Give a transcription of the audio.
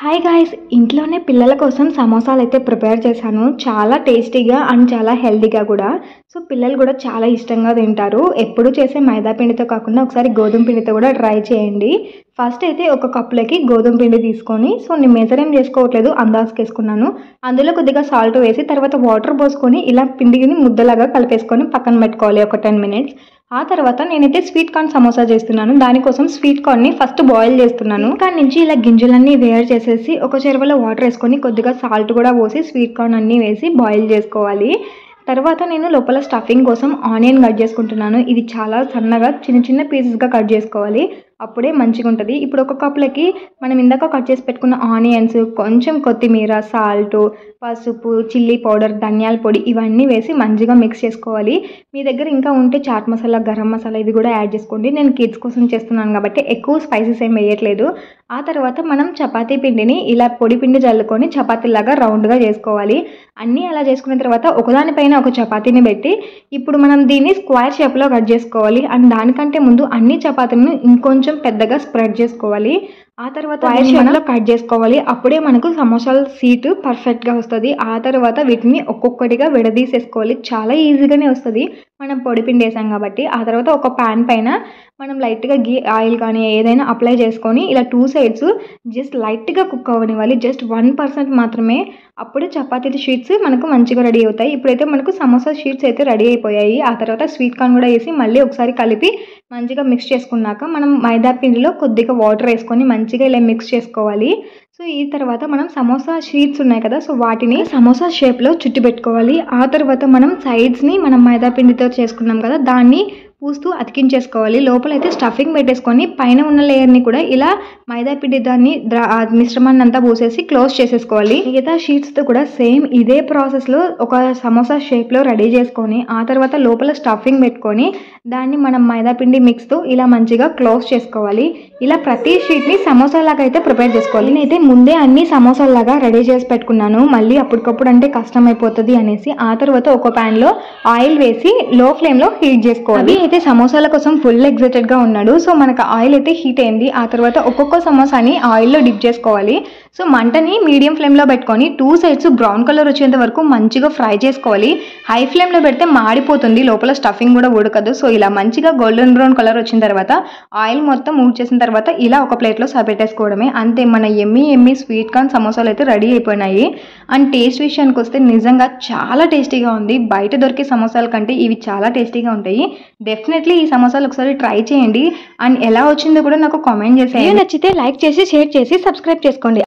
Hi guys, ఇంట్లోనే పిల్లల కోసం సమోసాలు అయితే ప్రిపేర్ చేశాను. చాలా టేస్టీగా అండ్ చాలా హెల్తీగా కూడా. సో పిల్లలు కూడా చాలా ఇష్టంగా తింటారు. ఎప్పుడు చేసే మైదా పిండితో కాకుండా ఒకసారి గోధుమ పిండితో కూడా ట్రై చేయండి. ఫస్ట్ అయితే ఒక కప్పులకి గోధుమ పిండి తీసుకొని, సో నేను మెజర్ ఏం చేసుకోవట్లేదు, అందాజుకి వేసుకున్నాను. అందులో కొద్దిగా సాల్ట్ వేసి తర్వాత వాటర్ పోసుకొని ఇలా పిండిని ముద్దలాగా కలిపేసుకొని పక్కన పెట్టుకోవాలి ఒక 10 minutes. ఆ తర్వాత నేనైతే స్వీట్ కార్న్ సమోసా చేస్తున్నాను. దానికోసం స్వీట్ కార్న్ని ఫస్ట్ బాయిల్ చేస్తున్నాను. దాని నుంచి ఇలా గింజలన్నీ వేరు చేసేసి ఒక చెరువులో వాటర్ వేసుకొని కొద్దిగా సాల్ట్ కూడా పోసి స్వీట్ కార్న్ అన్నీ వేసి బాయిల్ చేసుకోవాలి. తర్వాత నేను లోపల స్టఫింగ్ కోసం ఆనియన్ కట్ చేసుకుంటున్నాను. ఇది చాలా సన్నగా చిన్న చిన్న పీసెస్గా కట్ చేసుకోవాలి, అప్పుడే మంచిగా ఉంటుంది. ఇప్పుడు ఒక కప్లకి మనం ఇందాక కట్ చేసి పెట్టుకున్న ఆనియన్స్, కొంచెం కొత్తిమీర, సాల్ట్, పసుపు, చిల్లీ పౌడర్, ధనియాల పొడి ఇవన్నీ వేసి మంచిగా మిక్స్ చేసుకోవాలి. మీ దగ్గర ఇంకా ఉంటే చాట్ మసాలా, గరం మసాలా ఇది కూడా యాడ్ చేసుకోండి. నేను కిడ్స్ కోసం చేస్తున్నాను కాబట్టి ఎక్కువ స్పైసెస్ ఏం వేయట్లేదు. ఆ తర్వాత మనం చపాతీ పిండిని ఇలా పొడి పిండి జల్లుకొని చపాతీలాగా రౌండ్గా చేసుకోవాలి. అన్నీ అలా చేసుకున్న తర్వాత ఒకదానిపైన ఒక చపాతీని పెట్టి ఇప్పుడు మనం దీన్ని స్క్వేర్ షేప్లో కట్ చేసుకోవాలి. అండ్ దానికంటే ముందు అన్ని చపాతీలను ఇంకొంచెం పెద్దగా స్ప్రెడ్ చేసుకోవాలి. ఆ తర్వాత షేప్లో కట్ చేసుకోవాలి. అప్పుడే మనకు సమోసాల సీట్ పర్ఫెక్ట్గా వస్తుంది. ఆ తర్వాత వీటిని ఒక్కొక్కటిగా విడదీసేసుకోవాలి. చాలా ఈజీగానే వస్తుంది, మనం పొడిపిండి వేసాం కాబట్టి. ఆ తర్వాత ఒక ప్యాన్ పైన మనం లైట్గా గీ, ఆయిల్ కానీ ఏదైనా అప్లై చేసుకొని ఇలా 2 sides జస్ట్ లైట్గా కుక్ అవ్వనివ్వాలి. జస్ట్ 1% మాత్రమే. అప్పుడే చపాతీ షీట్స్ మనకు మంచిగా రెడీ అవుతాయి. ఇప్పుడైతే మనకు సమోసా షీట్స్ అయితే రెడీ అయిపోయాయి. ఆ తర్వాత స్వీట్ కార్న్ కూడా వేసి మళ్ళీ ఒకసారి కలిపి మంచిగా మిక్స్ చేసుకున్నాక మనం మైదా పిండిలో కొద్దిగా వాటర్ వేసుకొని మంచిగా ఇలా మిక్స్ చేసుకోవాలి. సో ఈ తర్వాత మనం సమోసా షీట్స్ ఉన్నాయి కదా, సో వాటిని సమోసా షేప్లో చుట్టి పెట్టుకోవాలి. ఆ తర్వాత మనం సైడ్స్ని మనం మైదా పిండితో చేసుకున్నాం కదా, దాన్ని పూస్తూ అతికించేసుకోవాలి. లోపలైతే స్టఫింగ్ పెట్టేసుకొని పైన ఉన్న లేయర్ని కూడా ఇలా మైదా పిండి దాన్ని మిశ్రమాన్ని అంతా పూసేసి క్లోజ్ చేసేసుకోవాలి. మిగతా షీట్స్తో కూడా సేమ్ ఇదే ప్రాసెస్లో ఒక సమోసా షేప్లో రెడీ చేసుకొని ఆ తర్వాత లోపల స్టఫింగ్ పెట్టుకొని దాన్ని మనం మైదా పిండి మిక్స్తో ఇలా మంచిగా క్లోజ్ చేసుకోవాలి. ఇలా ప్రతి షీట్ని సమోసాలాగా అయితే ప్రిపేర్ చేసుకోవాలి. నేనైతే ముందే అన్ని సమోసాలాగా రెడీ చేసి పెట్టుకున్నాను, మళ్ళీ అప్పటికప్పుడు అంటే కష్టం అయిపోతుంది అనేసి. ఆ తర్వాత ఒక ప్యాన్లో ఆయిల్ వేసి లో ఫ్లేమ్లో హీట్ చేసుకోవాలి. అయితే సమోసాల కోసం ఫుల్ ఎక్సైటెడ్గా ఉన్నాడు. సో మనకు ఆయిల్ అయితే హీట్ అయింది. ఆ తర్వాత ఒక్కొక్క సమోసాని ఆయిల్లో డిప్ చేసుకోవాలి. సో మంటని మీడియం ఫ్లేమ్లో పెట్టుకొని 2 sides బ్రౌన్ కలర్ వచ్చేంత వరకు మంచిగా ఫ్రై చేసుకోవాలి. హై ఫ్లేమ్లో పెడితే మాడిపోతుంది, లోపల స్టఫింగ్ కూడా ఉడకదు. సో ఇలా మంచిగా గోల్డెన్ బ్రౌన్ కలర్ వచ్చిన తర్వాత ఆయిల్ మొత్తం మూవ్ చేసిన తర్వాత ఇలా ఒక ప్లేట్లో సరిపెట్టేసుకోవడమే. అంతే, మన ఎమ్మి స్వీట్ కార్న్ సమోసాలు అయితే రెడీ అయిపోయినాయి. అండ్ టేస్ట్ విషయానికి వస్తే నిజంగా చాలా టేస్టీగా ఉంది. బయట దొరికే సమోసాల కంటే ఇవి చాలా టేస్టీగా ఉంటాయి. డెఫినెట్లీ ఈ సమోసాలు ఒకసారి ట్రై చేయండి. అండ్ ఎలా వచ్చిందో కూడా నాకు కామెంట్ చేసేయండి. నచ్చితే లైక్ చేసి, షేర్ చేసి, సబ్స్క్రైబ్ చేసుకోండి.